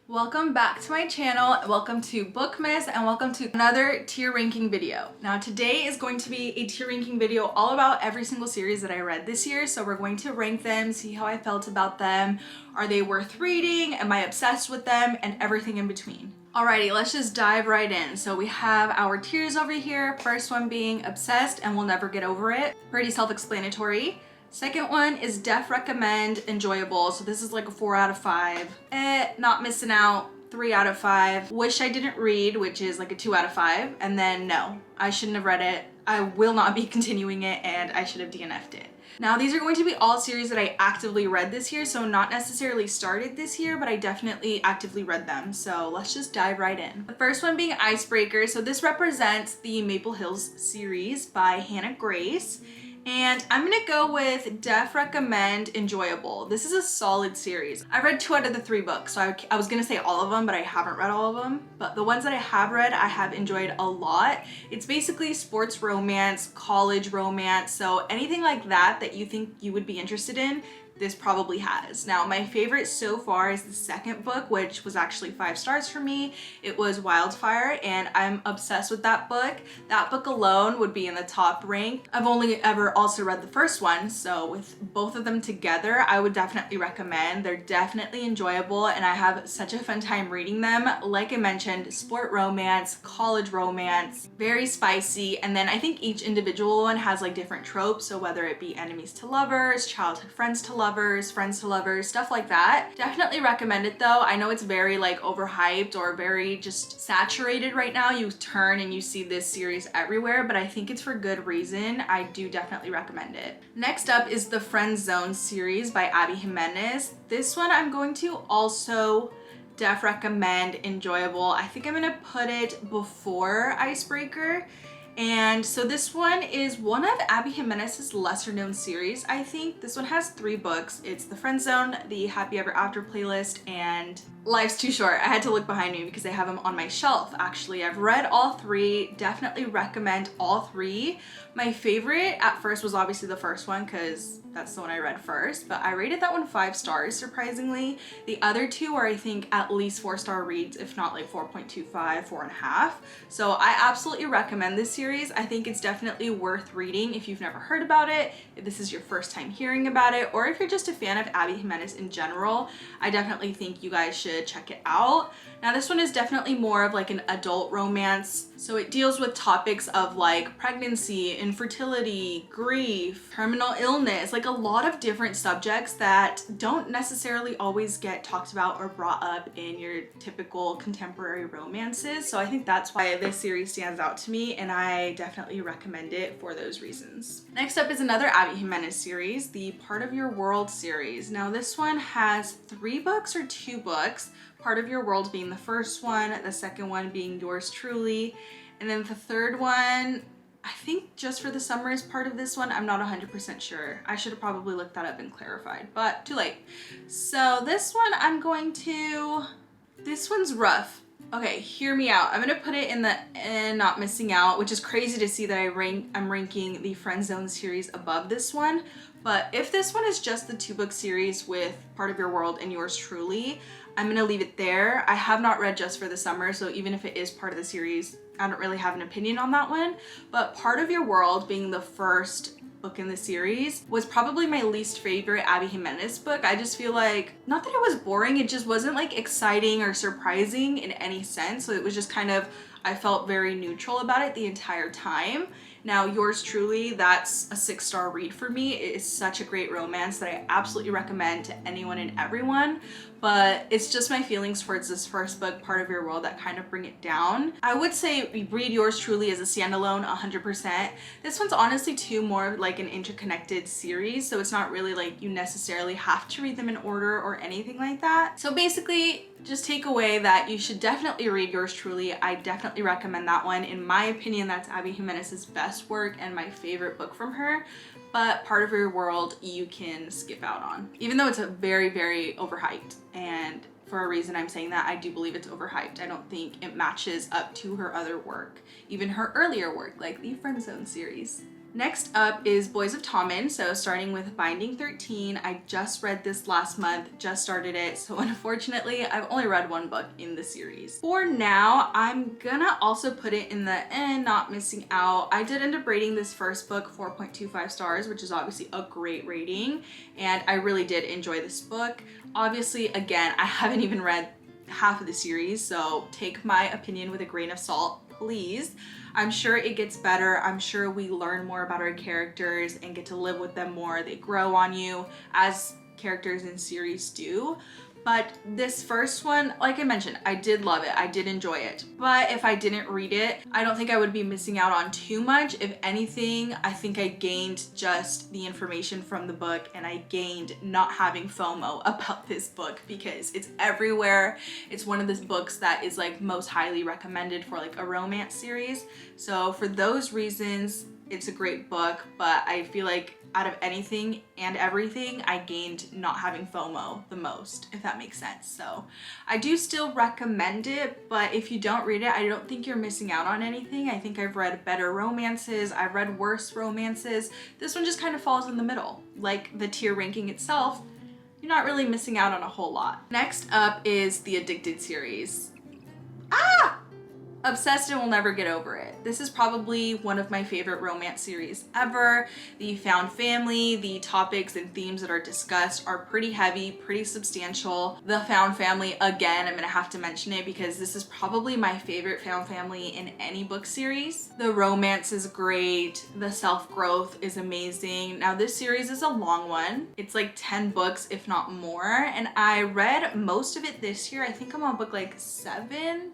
Welcome back to my channel, welcome to BOOKMAS, and welcome to another tier ranking video. Now today is going to be a tier ranking video all about every single series that I read this year. So we're going to rank them, see how I felt about them. Are they worth reading? Am I obsessed with them? And everything in between. Alrighty, let's just dive right in. So we have our tiers over here. First one being obsessed and will never get over it. Pretty self-explanatory. Second one is def recommend, enjoyable. So this is like a 4 out of 5. Not missing out, 3 out of 5. Wish I didn't read, which is like a 2 out of 5. And then no, I shouldn't have read it. I will not be continuing it and I should have DNF'd it. Now these are going to be all series that I actively read this year, so not necessarily started this year, but I definitely actively read them. So let's just dive right in. The first one being Icebreaker. So this represents the Maple Hills series by Hannah Grace. And I'm gonna go with def recommend, enjoyable. This is a solid series. I read 2 out of the 3 books, so I was gonna say all of them, but I haven't read all of them. But the ones that I have read, I have enjoyed a lot. It's basically sports romance, college romance, so anything like that that you think you would be interested in, this probably has. Now, my favorite so far is the second book, which was actually 5 stars for me. It was Wildfire, and I'm obsessed with that book. That book alone would be in the top rank. I've only ever also read the first one, so with both of them together, I would definitely recommend. They're definitely enjoyable, and I have such a fun time reading them. Like I mentioned, sport romance, college romance, very spicy, and then I think each individual one has like different tropes, so whether it be enemies to lovers, childhood friends to lovers, friends to lovers, stuff like that. Definitely recommend it though. I know it's very like overhyped or very just saturated right now. You turn and you see this series everywhere, but I think it's for good reason. I do definitely recommend it. Next up is the Friend Zone series by Abby Jimenez. This one I'm going to also def recommend, enjoyable. I think I'm gonna put it before Icebreaker. And so this one is one of Abby Jimenez's lesser known series, I think. This one has 3 books. It's The Friend Zone, The Happy Ever After playlist, and Life's Too Short. I had to look behind me because I have them on my shelf. Actually, I've read all 3, definitely recommend all 3. My favorite at first was obviously the first one because that's the one I read first, but I rated that one 5 stars, surprisingly. The other 2 are, I think, at least 4-star reads, if not like 4.25, 4.5. So I absolutely recommend this series. I think it's definitely worth reading if you've never heard about it, if this is your first time hearing about it, or if you're just a fan of Abby Jimenez in general. I definitely think you guys should check it out. Now this one is definitely more of like an adult romance. So it deals with topics of like pregnancy, infertility, grief, terminal illness, like a lot of different subjects that don't necessarily always get talked about or brought up in your typical contemporary romances. So I think that's why this series stands out to me, and I definitely recommend it for those reasons. Next up is another Abby Jimenez series, the Part of Your World series. Now this one has 3 books or 2 books. Part of Your World being the first one, the second one being Yours Truly, and then the third one, I think Just for the Summer is part of this one. I'm not 100% sure. I should have probably looked that up and clarified, but too late. So this one this one's rough. Okay, hear me out. I'm gonna put it in the not missing out, which is crazy to see that I'm ranking the Friend Zone series above this one. But if this one is just the 2-book series with Part of Your World and Yours Truly, I'm gonna leave it there. I have not read Just for the Summer, so even if it is part of the series, I don't really have an opinion on that one. But Part of Your World, being the first book in the series, was probably my least favorite Abby Jimenez book. I just feel like, not that it was boring, it just wasn't like exciting or surprising in any sense. So it was just kind of, I felt very neutral about it the entire time. Now, Yours Truly, that's a 6-star read for me. It is such a great romance that I absolutely recommend to anyone and everyone, but it's just my feelings towards this first book, Part of Your World, that kind of bring it down. I would say read Yours Truly as a standalone 100%. This one's honestly too more like an interconnected series, so it's not really like you necessarily have to read them in order or anything like that. So basically, just take away that you should definitely read Yours Truly. I definitely recommend that one. In my opinion, that's Abby Jimenez's best work and my favorite book from her. But Part of Your World, you can skip out on. Even though it's a very, very overhyped, and for a reason I'm saying that, I do believe it's overhyped. I don't think it matches up to her other work, even her earlier work, like the Friend Zone series. Next up is Boys of Tommen, so starting with Binding 13. I just read this last month, just started it, so unfortunately I've only read one book in the series. For now, I'm gonna also put it in the not missing out. I did end up rating this first book 4.25 stars, which is obviously a great rating, and I really did enjoy this book. Obviously, again, I haven't even read half of the series, so take my opinion with a grain of salt, please. I'm sure it gets better. I'm sure we learn more about our characters and get to live with them more. They grow on you as characters in series do. But this first one, like I mentioned, I did love it. I did enjoy it. But if I didn't read it, I don't think I would be missing out on too much. If anything, I think I gained just the information from the book, and I gained not having FOMO about this book because it's everywhere. It's one of those books that is like most highly recommended for like a romance series. So for those reasons, it's a great book, but I feel like out of anything and everything, I gained not having FOMO the most, if that makes sense. So I do still recommend it, but if you don't read it, I don't think you're missing out on anything. I think I've read better romances, I've read worse romances. This one just kind of falls in the middle. Like the tier ranking itself, you're not really missing out on a whole lot. Next up is the Addicted series. Obsessed and will never get over it. This is probably one of my favorite romance series ever. The found family, the topics and themes that are discussed are pretty heavy, pretty substantial. The found family, again, I'm gonna have to mention it because this is probably my favorite found family in any book series. The romance is great. The self-growth is amazing. Now this series is a long one. It's like 10 books, if not more. And I read most of it this year. I think I'm on book like 7.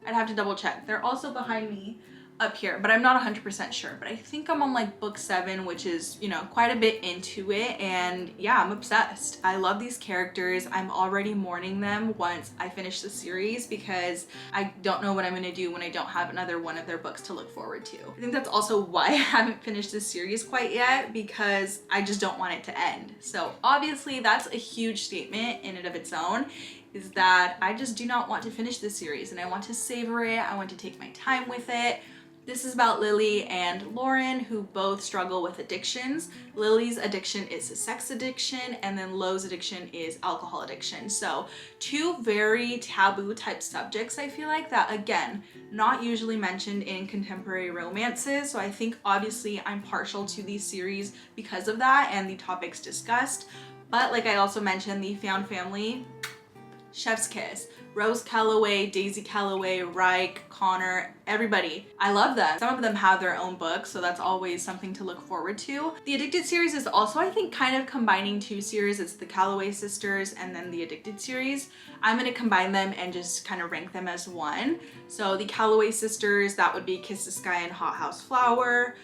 I'd have to double check. They're also behind me up here, but I'm not 100% sure. But I think I'm on like book 7, which is, you know, quite a bit into it. And yeah, I'm obsessed. I love these characters. I'm already mourning them once I finish the series because I don't know what I'm gonna do when I don't have another one of their books to look forward to. I think that's also why I haven't finished this series quite yet, because I just don't want it to end. So obviously that's a huge statement in and of its own, is that I just do not want to finish this series and I want to savor it. I want to take my time with it. This is about Lily and Lauren, who both struggle with addictions. Lily's addiction is a sex addiction, and then Lo's addiction is alcohol addiction. So 2 very taboo type subjects, I feel like, that again, not usually mentioned in contemporary romances. So I think obviously I'm partial to these series because of that and the topics discussed. But like I also mentioned, the found family, chef's kiss. Rose Calloway, Daisy Calloway, Reich, Connor, everybody. I love them. Some of them have their own books, so that's always something to look forward to. The Addicted series is also, I think, kind of combining 2 series. It's the Calloway sisters and then the Addicted series. I'm gonna combine them and just kind of rank them as one. So the Calloway sisters, that would be Kiss the Sky and Hot House Flower.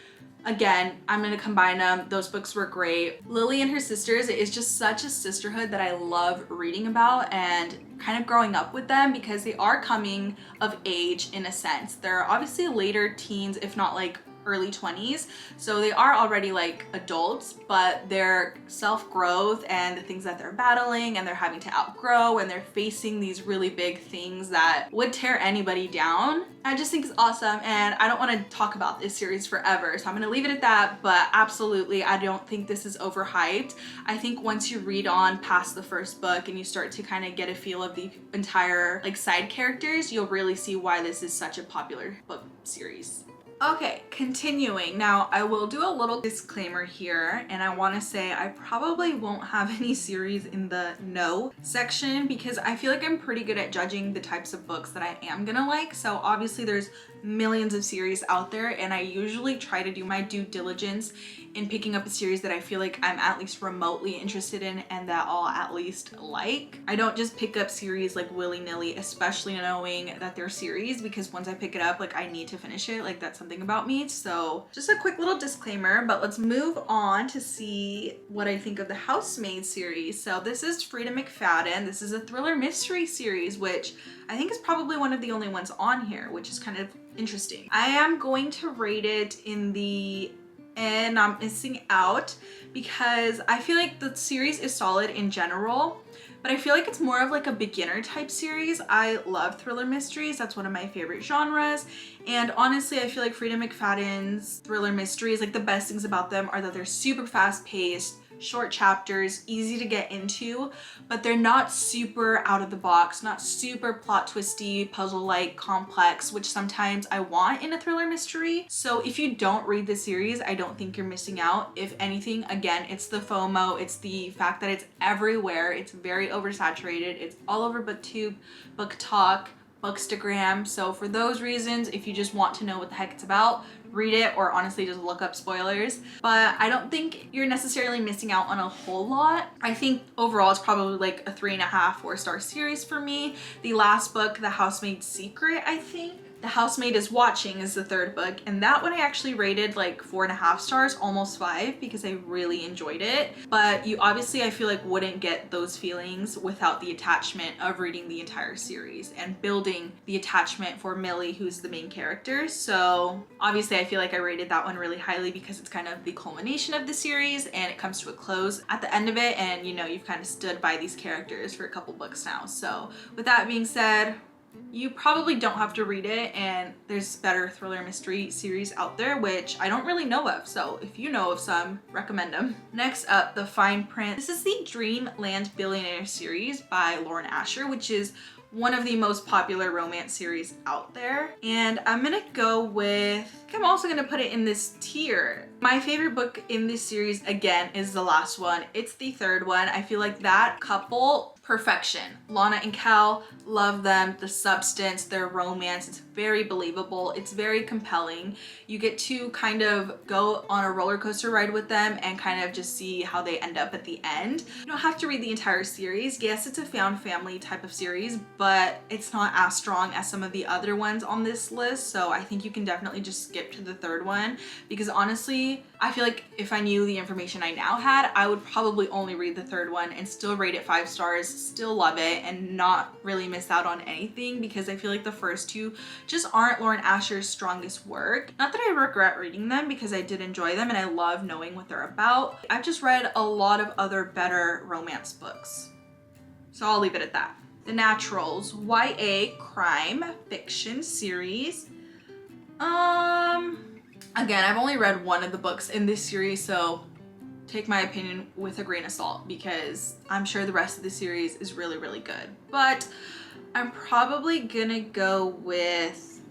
Again, I'm gonna combine them. Those books were great. Lily and her sisters is just such a sisterhood that I love reading about and kind of growing up with them, because they are coming of age in a sense. They're obviously later teens, if not like early 20s. So they are already like adults, but their self-growth and the things that they're battling and they're having to outgrow, and they're facing these really big things that would tear anybody down, I just think is awesome. And I don't want to talk about this series forever, so I'm gonna leave it at that. But absolutely, I don't think this is overhyped. I think once you read on past the first book and you start to kind of get a feel of the entire like side characters, you'll really see why this is such a popular book series. Okay, continuing. Now, I will do a little disclaimer here, and I want to say I probably won't have any series in the no section because I feel like I'm pretty good at judging the types of books that I am gonna like. So obviously there's millions of series out there, and I usually try to do my due diligence in picking up a series that I feel like I'm at least remotely interested in and that I'll at least like. I don't just pick up series like willy-nilly, especially knowing that they're series, because once I pick it up, like I need to finish it. Like that's something about me. So just a quick little disclaimer, but let's move on to see what I think of the Housemaid series. So this is Frida McFadden. This is a thriller mystery series, which I think is probably one of the only ones on here, which is kind of interesting. I am going to rate it in the and not missing out, because I feel like the series is solid in general, but I feel like it's more of like a beginner type series. I love thriller mysteries. That's one of my favorite genres. And honestly, I feel like Freida McFadden's thriller mysteries, like the best things about them are that they're super fast paced, short chapters, easy to get into, but they're not super out of the box, not super plot twisty, puzzle-like complex, which sometimes I want in a thriller mystery. So if you don't read the series, I don't think you're missing out. If anything, again, it's the FOMO, it's the fact that it's everywhere, it's very oversaturated, it's all over BookTube, Book Talk, Bookstagram. So for those reasons, if you just want to know what the heck it's about, read it, or honestly just look up spoilers. But I don't think you're necessarily missing out on a whole lot. I think overall it's probably like a 3.5, 4-star series for me. The last book, The Housemaid's Secret, I think. The Housemaid is Watching is the third book, and that one I actually rated like 4.5 stars, almost 5, because I really enjoyed it. But you obviously, I feel like, wouldn't get those feelings without the attachment of reading the entire series and building the attachment for Millie, who's the main character. So obviously I feel like I rated that one really highly because it's kind of the culmination of the series and it comes to a close at the end of it, and you know, you've kind of stood by these characters for a couple books now. So with that being said, you probably don't have to read it, and there's better thriller mystery series out there, which I don't really know of. So if you know of some, recommend them. Next up, The Fine Print. This is the Dreamland Billionaire series by Lauren Asher, which is one of the most popular romance series out there. And I'm gonna go with, I'm also gonna put it in this tier. My favorite book in this series, again, is the last one. It's the third one. I feel like that couple, perfection. Lana and Cal, love them. The substance, their romance, it's very believable. It's very compelling. You get to kind of go on a roller coaster ride with them and kind of just see how they end up at the end. You don't have to read the entire series. Yes, it's a found family type of series, but it's not as strong as some of the other ones on this list. So I think you can definitely just skip to the third one, because honestly, I feel like if I knew the information I now had, I would probably only read the third one and still rate it 5 stars, still love it, and not really miss out on anything, because I feel like the first two just aren't Lauren Asher's strongest work. Not that I regret reading them, because I did enjoy them and I love knowing what they're about. I've just read a lot of other better romance books, so I'll leave it at that. The Naturals, YA crime fiction series. Again, I've only read one of the books in this series, so take my opinion with a grain of salt, because I'm sure the rest of the series is really, really good. But I'm probably gonna go with,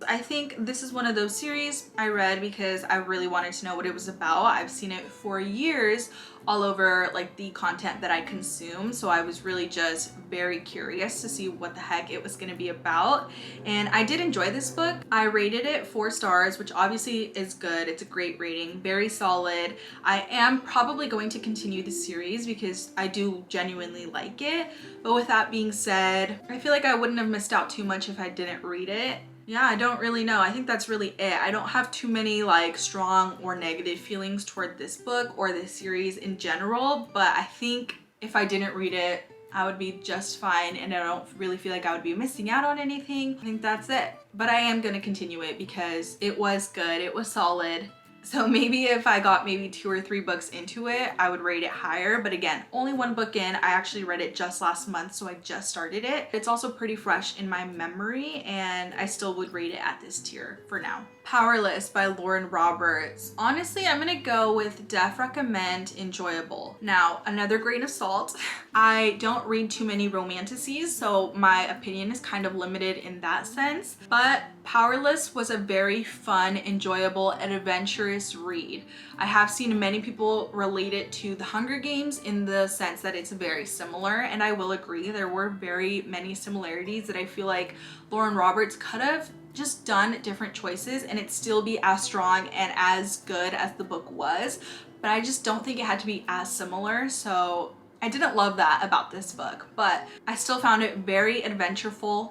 I think this is one of those series I read because I really wanted to know what it was about. I've seen it for years all over like the content that I consume, so I was really just very curious to see what the heck it was going to be about, and I did enjoy this book. I rated it 4 stars, which obviously is good. It's a great rating, very solid. I am probably going to continue the series because I do genuinely like it, but with that being said, I feel like I wouldn't have missed out too much if I didn't read it. Yeah, I don't really know. I think that's really it. I don't have too many like strong or negative feelings toward this book or this series in general, but I think if I didn't read it, I would be just fine, and I don't really feel like I would be missing out on anything. I think that's it. But I am gonna continue it because it was good, it was solid. So maybe if I got maybe 2 or 3 books into it, I would rate it higher. But again, only 1 book in. I actually read it just last month, so I just started it. It's also pretty fresh in my memory, and I still would rate it at this tier for now. Powerless by Lauren Roberts. Honestly, I'm gonna go with def recommend, enjoyable. Now, another grain of salt. I don't read too many romanticises, so my opinion is kind of limited in that sense, but Powerless was a very fun, enjoyable, and adventurous read. I have seen many people relate it to The Hunger Games in the sense that it's very similar, and I will agree there were very many similarities that I feel like Lauren Roberts could have just done different choices and it still be as strong and as good as the book was, but I just don't think it had to be as similar. So I didn't love that about this book, but I still found it very adventurous,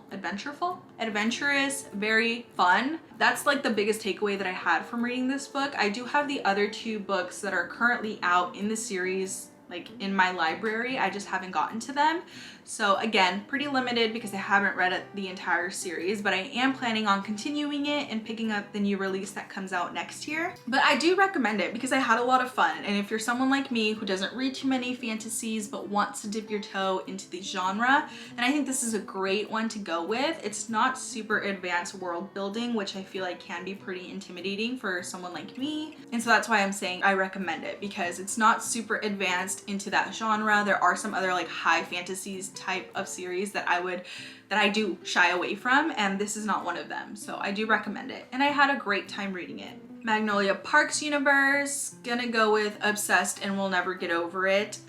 very fun. That's like the biggest takeaway that I had from reading this book. I do have the other 2 books that are currently out in the series like in my library. I just haven't gotten to them. So again, pretty limited because I haven't read the entire series, but I am planning on continuing it and picking up the new release that comes out next year. But I do recommend it because I had a lot of fun. And if you're someone like me who doesn't read too many fantasies but wants to dip your toe into the genre, then I think this is a great one to go with. It's not super advanced world building, which I feel like can be pretty intimidating for someone like me. And so that's why I'm saying I recommend it, because it's not super advanced into that genre. There are some other like high fantasies type of series that I do shy away from, and this is not one of them. So I do recommend it, and I had a great time reading it. Magnolia Parks universe, gonna go with Obsessed and Will Never Get Over It,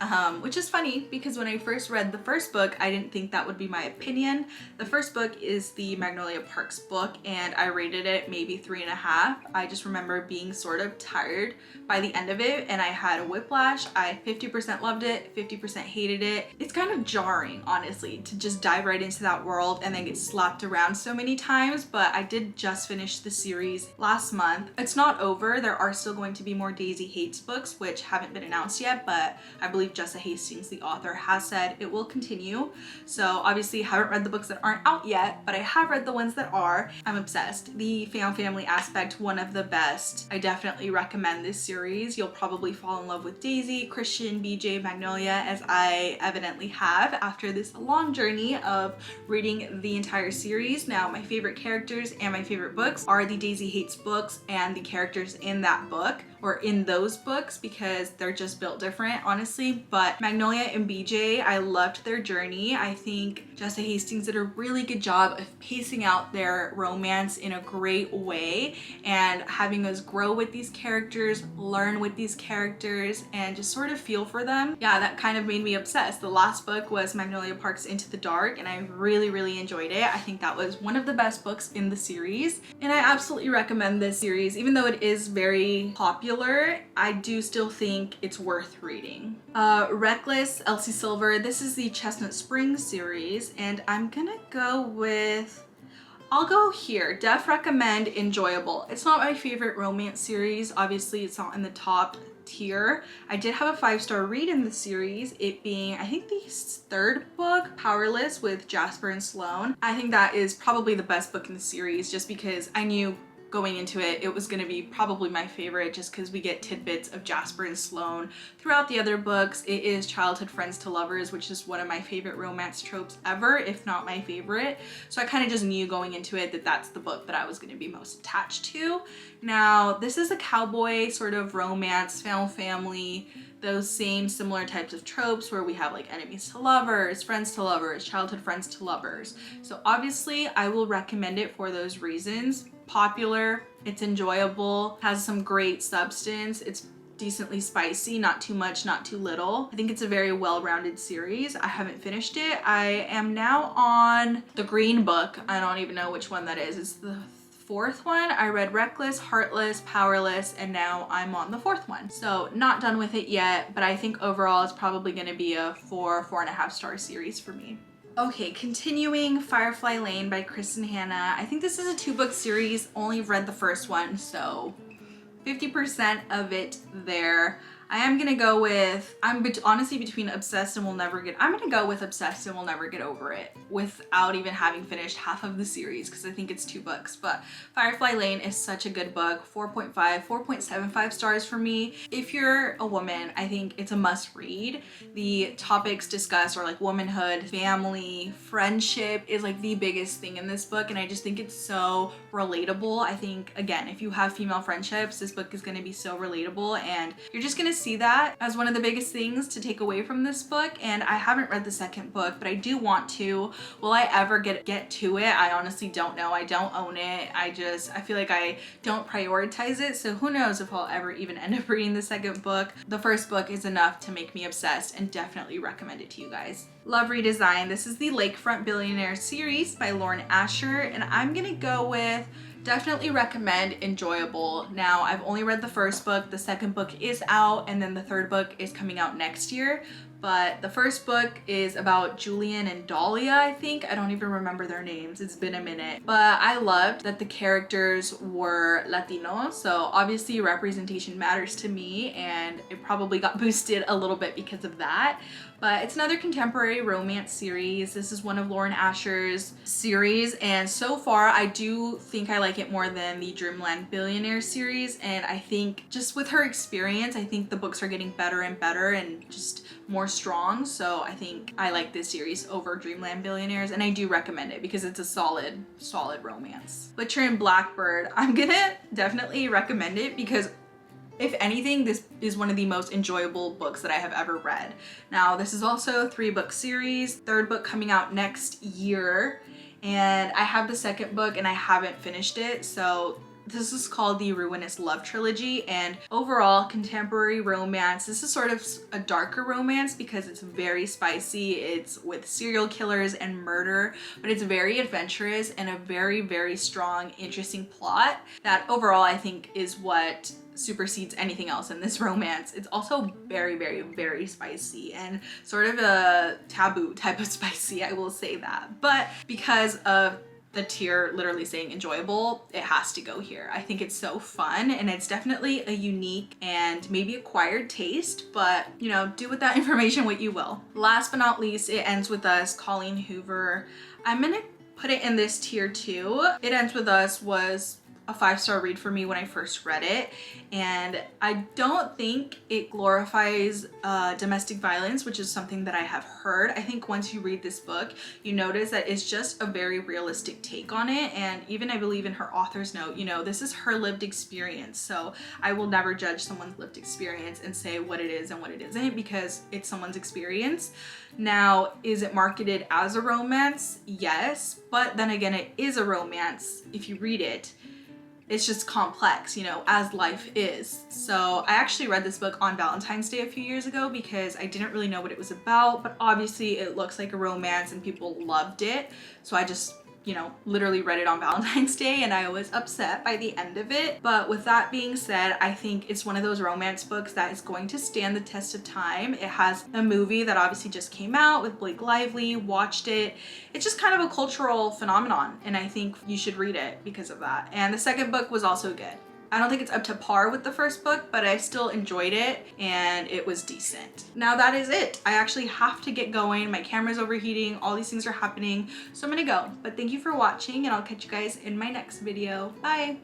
which is funny because when I first read the first book, I didn't think that would be my opinion. The first book is the Magnolia Parks book, and I rated it maybe 3.5. I just remember being sort of tired by the end of it, and I had a whiplash. I 50% loved it, 50% hated it. It's kind of jarring, honestly, to just dive right into that world and then get slapped around so many times, but I did just finish the series last month. It's not over. There are still going to be more Daisy Hates books, which haven't been announced yet, but I believe Jessa Hastings, the author, has said it will continue. So obviously I haven't read the books that aren't out yet, but I have read the ones that are. I'm obsessed. The found family aspect, one of the best. I definitely recommend this series. You'll probably fall in love with Daisy, Christian, BJ, Magnolia, as I evidently have after this long journey of reading the entire series. Now, my favorite characters and my favorite books are the Daisy Hates books and the characters in that book, or in those books, because they're just built different, honestly. But Magnolia and BJ, I loved their journey. I think Jessa Hastings did a really good job of pacing out their romance in a great way and having us grow with these characters, learn with these characters, and just sort of feel for them. Yeah, that kind of made me obsessed. The last book was Magnolia Parks Into the Dark, and I really enjoyed it. I think that was one of the best books in the series, and I absolutely recommend this series. Even though it is very popular, I do still think it's worth reading. Reckless, Elsie Silver. This is the Chestnut Springs series, and I'm gonna go with, I'll go here. Def recommend enjoyable. It's not my favorite romance series. Obviously, it's not in the top tier. I did have a 5-star read in the series, it being, I think, the third book, Powerless, with Jasper and Sloane. I think that is probably the best book in the series, just because I knew going into it, it was going to be probably my favorite, just because we get tidbits of Jasper and Sloane throughout the other books. It is childhood friends to lovers, which is one of my favorite romance tropes ever, if not my favorite. So I kind of just knew going into it that that's the book that I was going to be most attached to. Now, this is a cowboy sort of romance, found family, those same similar types of tropes where we have like enemies to lovers, friends to lovers, childhood friends to lovers. So obviously I will recommend it for those reasons. Popular, it's enjoyable, has some great substance, it's decently spicy, not too much, not too little. I think it's a very well-rounded series. I haven't finished it. I am now on the green book. I don't even know which one that is. It's the fourth one. I read Reckless, Heartless, Powerless, and now I'm on the fourth one. So not done with it yet, but I think overall it's probably gonna be a 4.5 star series for me. Okay, continuing, Firefly Lane by Kristen Hanna. I think this is a 2-book series, only read the first one, so 50% of it there. I am gonna go with, honestly between Obsessed and Will Never Get, I'm gonna go with Obsessed and Will Never Get Over It without even having finished half of the series, because I think it's 2 books. But Firefly Lane is such a good book. 4.5, 4.75 stars for me. If you're a woman, I think it's a must read. The topics discussed are like womanhood, family, friendship is like the biggest thing in this book, and I just think it's so relatable. I think, again, if you have female friendships, this book is gonna be so relatable, and you're just gonna see that as one of the biggest things to take away from this book. And I haven't read the second book, but I do want to. Will I ever get to it? I honestly don't know. I don't own it. I feel like I don't prioritize it, so who knows if I'll ever even end up reading the second book. The first book is enough to make me obsessed, and definitely recommend it to you guys. Love Redesign. This is the Lakefront Billionaire series by Lauren Asher, and I'm gonna go with definitely recommend enjoyable. Now, I've only read the first book, the second book is out, and then the third book is coming out next year. But the first book is about Julian and Dahlia, I think. I don't even remember their names. It's been a minute. But I loved that the characters were Latino. So obviously representation matters to me, and it probably got boosted a little bit because of that. But it's another contemporary romance series. This is one of Lauren Asher's series, and so far I do think I like it more than the Dreamland Billionaire series. And I think just with her experience, I think the books are getting better and better and just more strong. So I think I like this series over Dreamland Billionaires, and I do recommend it because it's a solid romance. Butcher and Blackbird, I'm gonna definitely recommend it because if anything, this is one of the most enjoyable books that I have ever read. Now, this is also a 3-book series, third book coming out next year, and I have the second book and I haven't finished it. So this is called the Ruinous Love Trilogy, and overall contemporary romance. This is sort of a darker romance because it's very spicy. It's with serial killers and murder, but it's very adventurous and a very, very strong, interesting plot that overall I think is what supersedes anything else in this romance. It's also very, very, very spicy and sort of a taboo type of spicy, I will say that. But because of the tier literally saying enjoyable, it has to go here. I think it's so fun, and it's definitely a unique and maybe acquired taste, but you know, do with that information what you will. Last but not least, It Ends With Us, Colleen Hoover. I'm gonna put it in this tier too. It Ends With Us was a 5-star read for me when I first read it, and I don't think it glorifies domestic violence, which is something that I have heard. I think once you read this book, you notice that it's just a very realistic take on it, and even I believe in her author's note, you know, this is her lived experience, so I will never judge someone's lived experience and say what it is and what it isn't because it's someone's experience. Now, is it marketed as a romance? Yes, but then again, it is a romance if you read it. It's just complex, you know, as life is. So I actually read this book on Valentine's Day a few years ago because I didn't really know what it was about, but obviously it looks like a romance and people loved it. So I just, you know, literally read it on Valentine's Day, and I was upset by the end of it. But with that being said, I think it's one of those romance books that is going to stand the test of time. It has a movie that obviously just came out with Blake Lively, watched it. It's just kind of a cultural phenomenon, and I think you should read it because of that. And the second book was also good. I don't think it's up to par with the first book, but I still enjoyed it and it was decent. Now that is it. I actually have to get going. My camera's overheating. All these things are happening. So I'm gonna go. But thank you for watching, and I'll catch you guys in my next video. Bye.